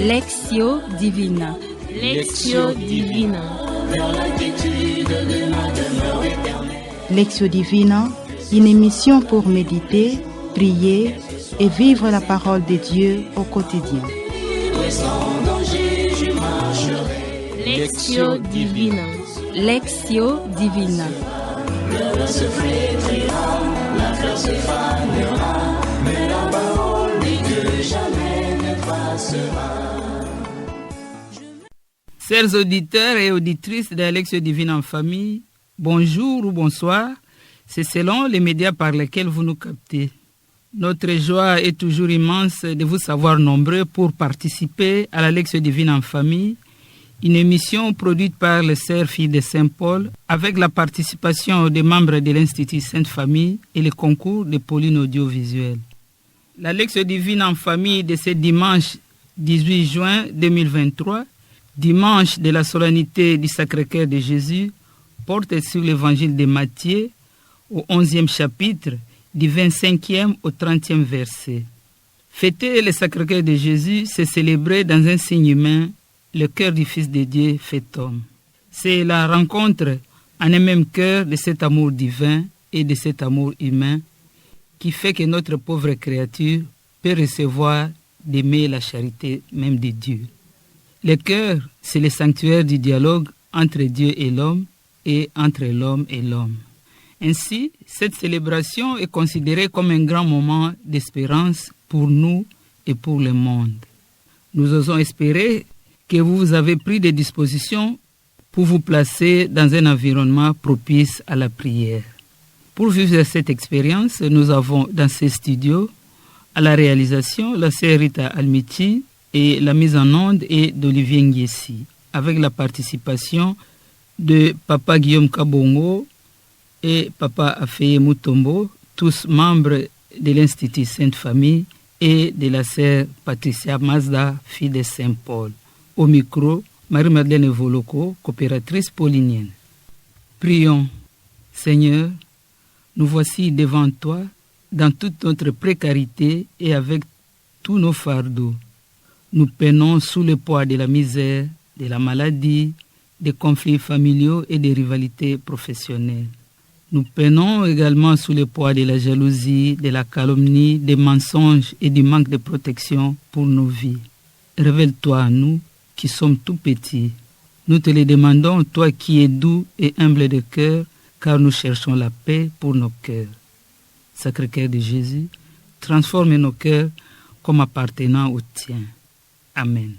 Lectio Divina. Lectio Divina. Lectio Divina, une émission pour méditer, prier et vivre la parole de Dieu au quotidien. Lectio Divina. Lectio Divina. Le se flétrira, la fleur se fanera, mais la parole de Dieu jamais ne passera. Chers auditeurs et auditrices de Lectio Divina en famille, bonjour ou bonsoir, c'est selon les médias par lesquels vous nous captez. Notre joie est toujours immense de vous savoir nombreux pour participer à la Lectio Divina en famille, une émission produite par les Sœurs Filles de Saint-Paul avec la participation des membres de l'Institut Sainte-Famille et le concours de Pauline Audiovisuel. La Lectio Divina en famille de ce dimanche 18 juin 2023, dimanche de la solennité du Sacré-Cœur de Jésus, porte sur l'évangile de Matthieu au 11e chapitre, du 25e au 30e verset. Fêter le Sacré-Cœur de Jésus, c'est célébrer dans un signe humain le cœur du Fils de Dieu fait homme. C'est la rencontre en un même cœur de cet amour divin et de cet amour humain qui fait que notre pauvre créature peut recevoir d'aimer la charité même de Dieu. Le cœur, c'est le sanctuaire du dialogue entre Dieu et l'homme et entre l'homme et l'homme. Ainsi, cette célébration est considérée comme un grand moment d'espérance pour nous et pour le monde. Nous osons espérer que vous avez pris des dispositions pour vous placer dans un environnement propice à la prière. Pour vivre cette expérience, nous avons dans ces studios, à la réalisation, la sœur Rita Almiti et la mise en onde est d'Olivier Nguessi, avec la participation de Papa Guillaume Kabongo et Papa Afeye Mutombo, tous membres de l'Institut Sainte-Famille et de la sœur Patricia Mazda, fille de Saint-Paul. Au micro, Marie-Madeleine Voloko, coopératrice paulinienne. Prions. Seigneur, nous voici devant toi, dans toute notre précarité et avec tous nos fardeaux. Nous peinons sous le poids de la misère, de la maladie, des conflits familiaux et des rivalités professionnelles. Nous peinons également sous le poids de la jalousie, de la calomnie, des mensonges et du manque de protection pour nos vies. Révèle-toi à nous qui sommes tout petits. Nous te le demandons, toi qui es doux et humble de cœur, car nous cherchons la paix pour nos cœurs. Sacré-Cœur de Jésus, transforme nos cœurs comme appartenant au tien. Amen.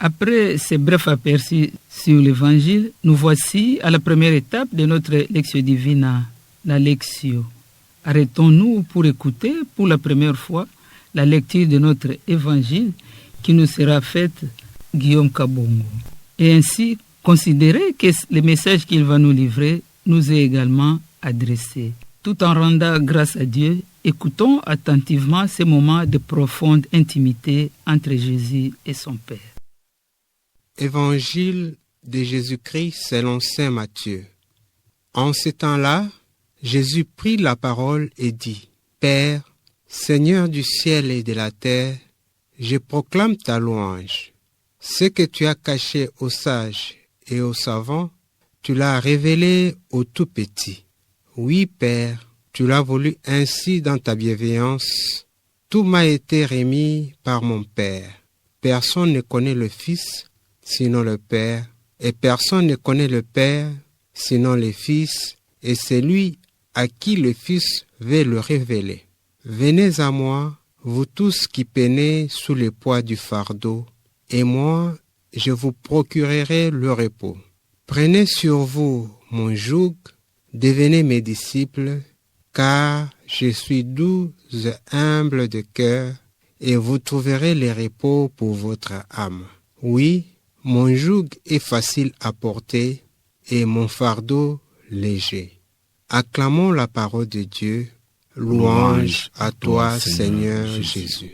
Après ces brefs aperçus sur l'Évangile, nous voici à la première étape de notre Lectio Divina, la Lectio. Arrêtons-nous pour écouter pour la première fois la lecture de notre Évangile qui nous sera faite Guillaume Kabongo. Et ainsi, considérer que le message qu'il va nous livrer nous est également adressé. Tout en rendant grâce à Dieu, écoutons attentivement ces moments de profonde intimité entre Jésus et son Père. Évangile de Jésus-Christ selon saint Matthieu. En ce temps-là, Jésus prit la parole et dit, « Père, Seigneur du ciel et de la terre, je proclame ta louange. Ce que tu as caché aux sages et aux savants, tu l'as révélé aux tout-petits. Oui, Père, tu l'as voulu ainsi dans ta bienveillance. Tout m'a été remis par mon Père. Personne ne connaît le Fils, sinon le Père, et personne ne connaît le Père, sinon le Fils, et celui à qui le Fils veut le révéler. Venez à moi, vous tous qui peinez sous le poids du fardeau, et moi, je vous procurerai le repos. Prenez sur vous mon joug, devenez mes disciples, car je suis doux et humble de cœur, et vous trouverez le repos pour votre âme. Oui, mon joug est facile à porter, et mon fardeau léger. Acclamons la parole de Dieu. Louange à toi, Seigneur Jésus.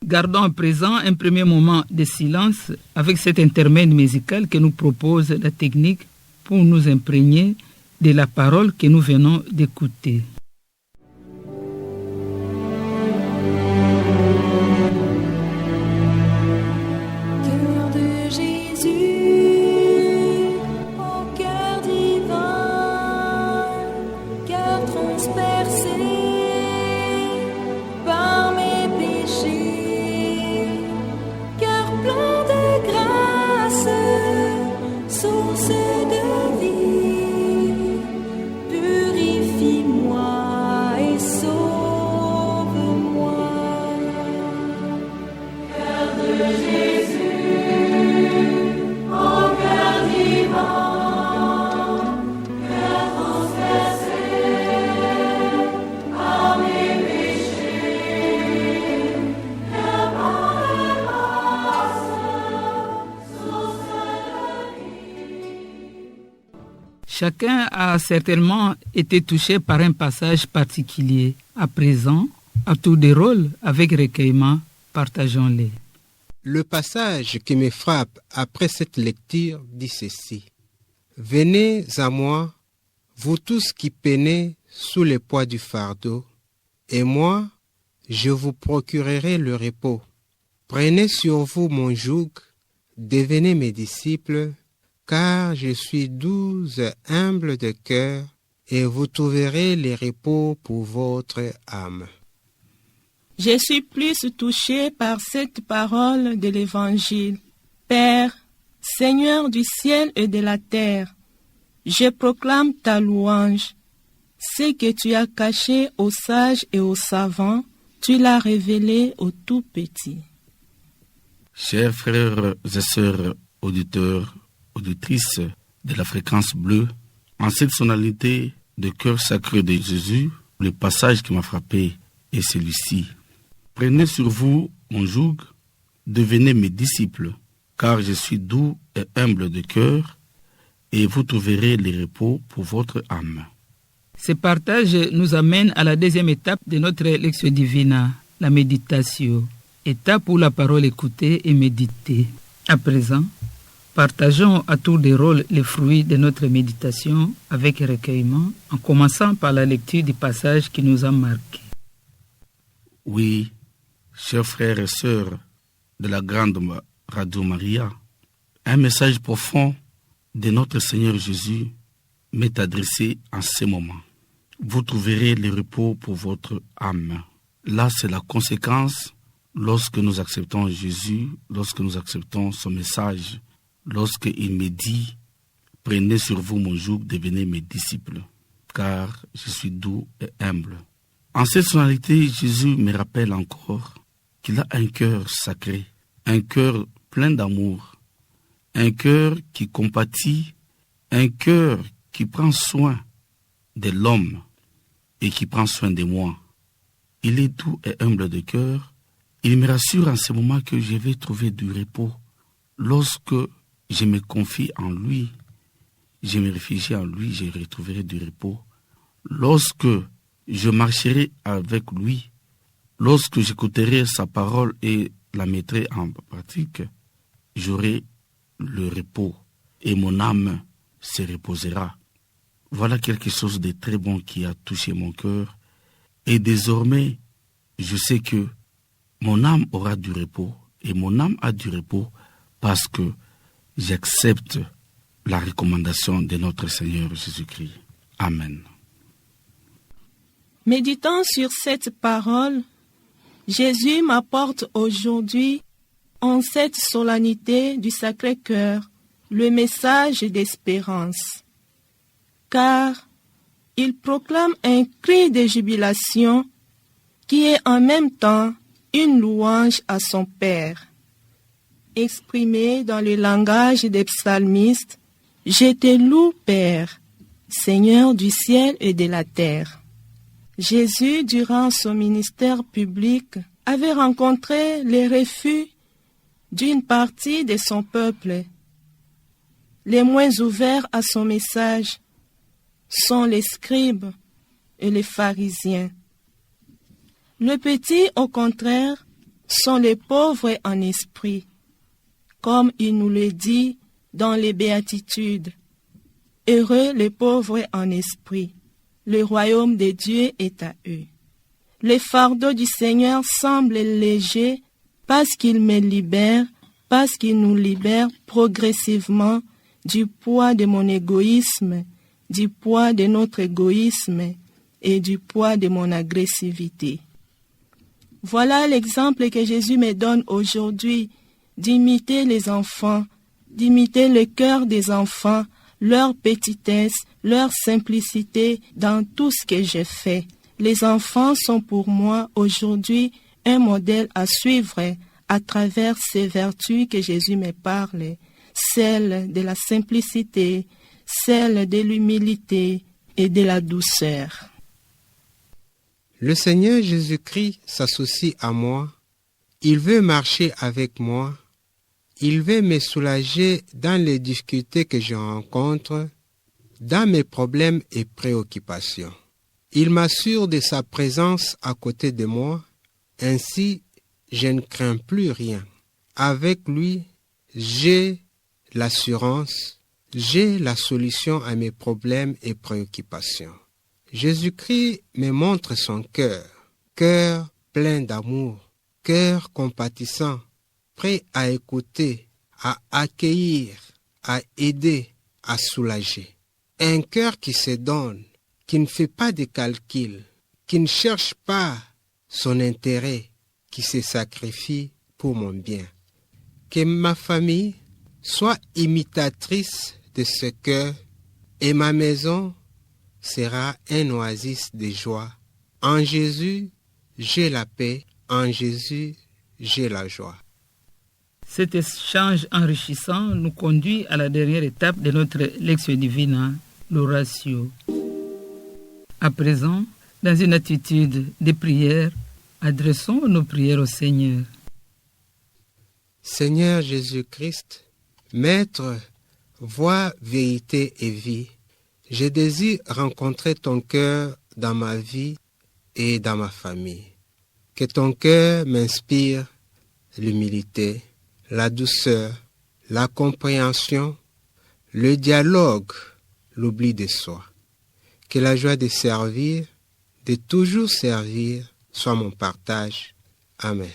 Gardons à présent un premier moment de silence avec cet intermède musical que nous propose la technique pour nous imprégner de la parole que nous venons d'écouter. Cœur de Jésus, ô cœur divin, cœur transpercé par mes péchés, cœur plein de grâce, source de vie, purifie-moi et sauve-moi. Cœur de Jésus, ô cœur divin, cœur transpercé par mes péchés, cœur plein de grâce, source de vie. Chacun a certainement été touché par un passage particulier. À présent, à tour de rôle, avec recueillement, partageons-les. Le passage qui me frappe après cette lecture dit ceci. Venez à moi, vous tous qui peinez sous le poids du fardeau, et moi, je vous procurerai le repos. Prenez sur vous mon joug, devenez mes disciples, car je suis doux et humble de cœur, et vous trouverez le repos pour votre âme. Je suis plus touché par cette parole de l'Évangile. Père, Seigneur du ciel et de la terre, je proclame ta louange. Ce que tu as caché aux sages et aux savants, tu l'as révélé aux tout petits. Chers frères et sœurs, auditeurs, auditrices de la fréquence bleue, en cette sonalité de cœur sacré de Jésus, le passage qui m'a frappé est celui-ci. Prenez sur vous mon joug, devenez mes disciples, car je suis doux et humble de cœur, et vous trouverez le repos pour votre âme. Ce partage nous amène à la deuxième étape de notre Lectio Divina, la méditation, étape où la parole écoutée et méditée. À présent, partageons à tour de rôle les fruits de notre méditation avec recueillement, en commençant par la lecture du passage qui nous a marqués. Oui, chers frères et sœurs de la grande Radio Maria, un message profond de notre Seigneur Jésus m'est adressé en ce moment. Vous trouverez le repos pour votre âme. Là, c'est la conséquence lorsque nous acceptons Jésus, lorsque nous acceptons son message, lorsqu'il me dit « Prenez sur vous mon joug, devenez mes disciples, car je suis doux et humble. » En cette sonalité, Jésus me rappelle encore qu'il a un cœur sacré, un cœur plein d'amour, un cœur qui compatit, un cœur qui prend soin de l'homme et qui prend soin de moi. Il est doux et humble de cœur. Il me rassure en ce moment que je vais trouver du repos. Lorsque je me confie en lui, je me réfugie en lui, je retrouverai du repos. Lorsque je marcherai avec lui, lorsque j'écouterai sa parole et la mettrai en pratique, j'aurai le repos et mon âme se reposera. Voilà quelque chose de très bon qui a touché mon cœur. Et désormais, je sais que mon âme aura du repos. Et mon âme a du repos parce que j'accepte la recommandation de notre Seigneur Jésus-Christ. Amen. Méditant sur cette parole, Jésus m'apporte aujourd'hui En cette solennité du Sacré-Cœur, le message d'espérance. Car il proclame un cri de jubilation qui est en même temps une louange à son Père. Exprimé dans le langage des psalmistes, « Je te loue, Père, Seigneur du ciel et de la terre ». Jésus, durant son ministère public, avait rencontré les refus d'une partie de son peuple. Les moins ouverts à son message sont les scribes et les pharisiens. Les petits, au contraire, sont les pauvres en esprit, comme il nous le dit dans les béatitudes. Heureux les pauvres en esprit, le royaume de Dieu est à eux. Le fardeau du Seigneur semble léger parce qu'il me libère, parce qu'il nous libère progressivement du poids de mon égoïsme, du poids de notre égoïsme et du poids de mon agressivité. Voilà l'exemple que Jésus me donne aujourd'hui, d'imiter les enfants, d'imiter le cœur des enfants, leur petitesse, leur simplicité dans tout ce que je fais. Les enfants sont pour moi aujourd'hui un modèle à suivre à travers ces vertus que Jésus me parle, celle de la simplicité, celle de l'humilité et de la douceur. Le Seigneur Jésus-Christ s'associe à moi. Il veut marcher avec moi. Il veut me soulager dans les difficultés que je rencontre, dans mes problèmes et préoccupations. Il m'assure de sa présence à côté de moi. Ainsi, je ne crains plus rien. Avec lui, j'ai l'assurance, j'ai la solution à mes problèmes et préoccupations. Jésus-Christ me montre son cœur, cœur plein d'amour, cœur compatissant, prêt à écouter, à accueillir, à aider, à soulager. Un cœur qui se donne, qui ne fait pas de calculs, qui ne cherche pas son intérêt, qui se sacrifie pour mon bien. Que ma famille soit imitatrice de ce cœur et ma maison sera un oasis de joie. En Jésus, j'ai la paix. En Jésus, j'ai la joie. Cet échange enrichissant nous conduit à la dernière étape de notre Lectio Divina, l'oratio. À présent, dans une attitude de prière, adressons nos prières au Seigneur. Seigneur Jésus-Christ, Maître, voie, vérité et vie, je désire rencontrer ton cœur dans ma vie et dans ma famille. Que ton cœur m'inspire l'humilité, la douceur, la compréhension, le dialogue, l'oubli de soi. Que la joie de servir, de toujours servir, soit mon partage. Amen.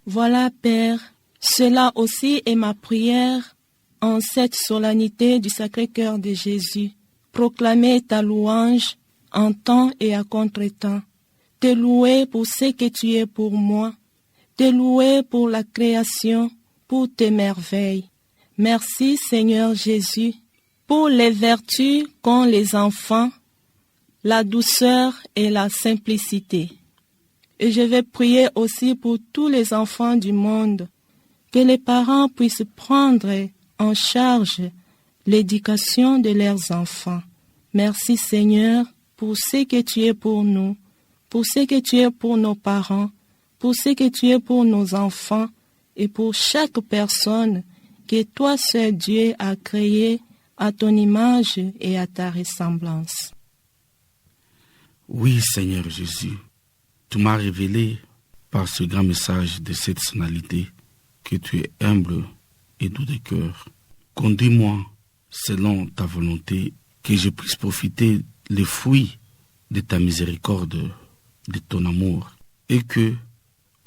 Voilà, Père, cela aussi est ma prière en cette solennité du Sacré-Cœur de Jésus. Proclamer ta louange en temps et à contre-temps. Te louer pour ce que tu es pour moi. Te louer pour la création, pour tes merveilles. Merci, Seigneur Jésus, pour les vertus qu'ont les enfants, la douceur et la simplicité. Et je vais prier aussi pour tous les enfants du monde, que les parents puissent prendre en charge l'éducation de leurs enfants. Merci Seigneur pour ce que tu es pour nous, pour ce que tu es pour nos parents, pour ce que tu es pour nos enfants et pour chaque personne que toi seul Dieu a créé à ton image et à ta ressemblance. Oui Seigneur Jésus, tu m'as révélé par ce grand message de cette sonalité que tu es humble et doux de cœur. Conduis-moi selon ta volonté, que je puisse profiter les fruits de ta miséricorde, de ton amour, et que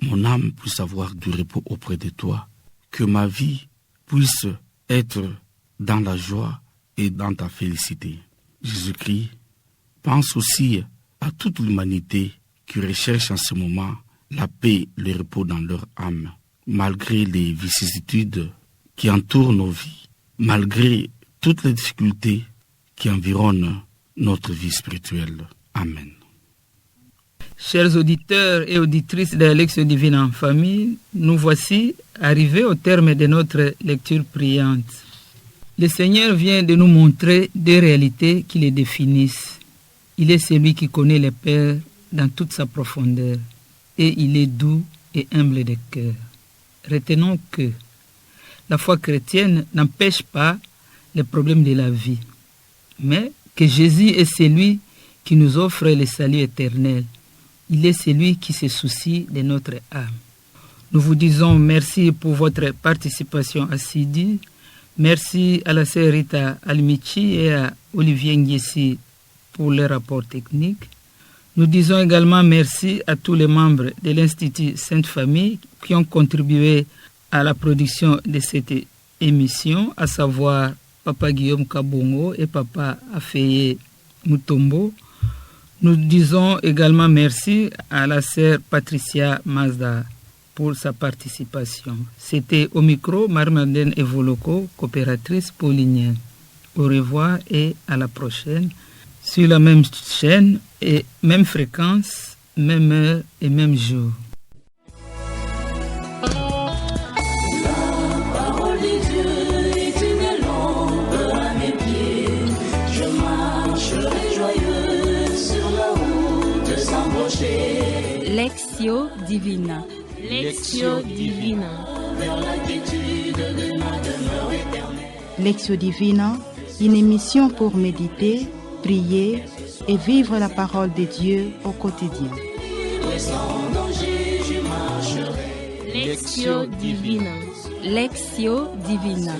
mon âme puisse avoir du repos auprès de toi, que ma vie puisse être dans la joie et dans ta félicité. Jésus-Christ, pense aussi à toute l'humanité qui recherche en ce moment la paix, le repos dans leur âme. malgré les vicissitudes qui entourent nos vies, malgré toutes les difficultés qui environnent notre vie spirituelle. Amen. Chers auditeurs et auditrices de la Lectio Divina en famille, nous voici arrivés au terme de notre lecture priante. Le Seigneur vient de nous montrer des réalités qui les définissent. Il est celui qui connaît le Père dans toute sa profondeur et il est doux et humble de cœur. Retenons que la foi chrétienne n'empêche pas les problèmes de la vie, mais que Jésus est celui qui nous offre le salut éternel. Il est celui qui se soucie de notre âme. Nous vous disons merci pour votre participation assidue. Merci à la sœur Rita Almichi et à Olivier Nguessi pour le rapport technique. Nous disons également merci à tous les membres de l'Institut Sainte Famille qui ont contribué à la production de cette émission, à savoir Papa Guillaume Kabongo et Papa Afeye Mutombo. Nous disons également merci à la sœur Patricia Mazda pour sa participation. C'était au micro Marie-Madeleine Evoloko, coopératrice paulinienne. Au revoir et à la prochaine sur la même chaîne et même fréquence, même heure et même jour. Lectio Divina. Lectio Divina. Lectio Divina, une émission pour méditer, prier et vivre la parole de Dieu au quotidien. Lectio Divina. Lectio Divina.